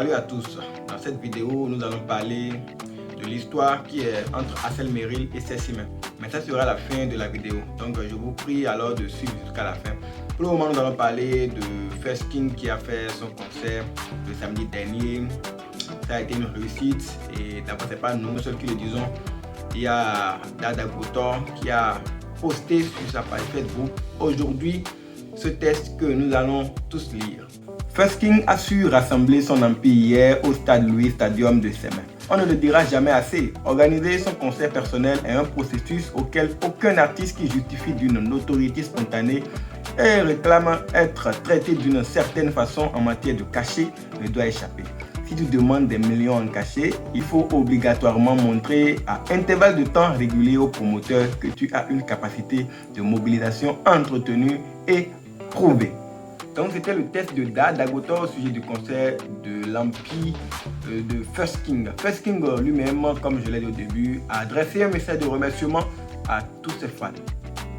Salut à tous. Dans cette vidéo, nous allons parler de l'histoire qui est entre Axel Merrill et Cécile. Mais ça sera la fin de la vidéo. Donc je vous prie alors de suivre jusqu'à la fin. Pour le moment, nous allons parler de First King qui a fait son concert le samedi dernier. Ça a été une réussite et d'abord c'est pas nous seuls qui le disons. Il y a Dada Gotor qui a posté sur sa page Facebook aujourd'hui ce texte que nous allons tous lire. First King a su rassembler son empire hier au Stade Louis Stadium de Semen. On ne le dira jamais assez. Organiser son concert personnel est un processus auquel aucun artiste qui justifie d'une notoriété spontanée et réclame être traité d'une certaine façon en matière de cachet ne doit échapper. Si tu demandes des millions en cachet, il faut obligatoirement montrer à intervalles de temps réguliers aux promoteurs que tu as une capacité de mobilisation entretenue et prouvée. Donc c'était le test de Dada Gotor au sujet du concert de l'Empire de First King. First King lui-même, comme je l'ai dit au début, a adressé un message de remerciement à tous ses fans.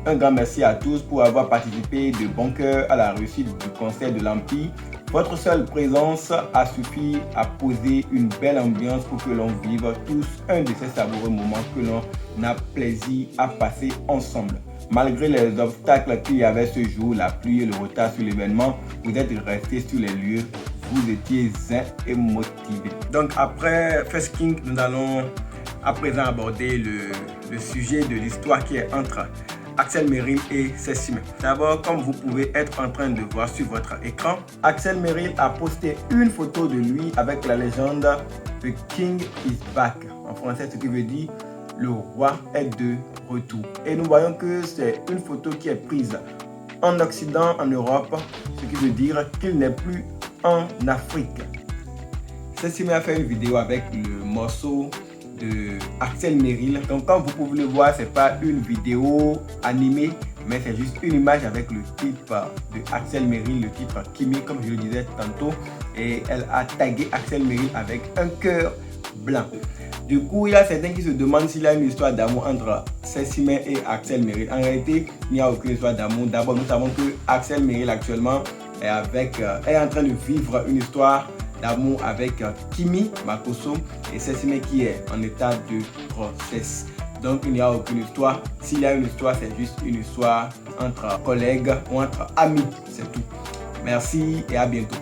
Un grand merci à tous pour avoir participé de bon cœur à la réussite du concert de l'Empire. Votre seule présence a suffi à poser une belle ambiance pour que l'on vive tous un de ces savoureux moments que l'on a plaisir à passer ensemble. Malgré les obstacles qu'il y avait ce jour, la pluie et le retard sur l'événement, vous êtes restés sur les lieux, vous étiez zen et motivés. Donc après First King, nous allons à présent aborder le sujet de l'histoire qui est entre Axel Merrill et Cécile. D'abord, comme vous pouvez être en train de voir sur votre écran, Axel Merrill a posté une photo de lui avec la légende « The King is back » en français, ce qui veut dire « Le roi est de retour ». Et nous voyons que c'est une photo qui est prise en Occident, en Europe, ce qui veut dire qu'il n'est plus en Afrique. Cécile a fait une vidéo avec le morceau de Axel Merrill. Donc comme vous pouvez le voir, c'est pas une vidéo animée, mais c'est juste une image avec le titre de Axel Merrill, le titre Kimi comme je le disais tantôt, et elle a tagué Axel Merrill avec un cœur blanc. Du coup, il y a certains qui se demandent s'il y a une histoire d'amour entre Cécile et Axel Merrill. En réalité, il n'y a aucune histoire d'amour. D'abord, nous savons que Axel Merrill actuellement est en train de vivre une histoire d'amour avec Kimi Makosso et Cécile qui est en état de grossesse. Donc il n'y a aucune histoire. S'il y a une histoire, c'est juste une histoire entre collègues ou entre amis, c'est tout. Merci et à bientôt.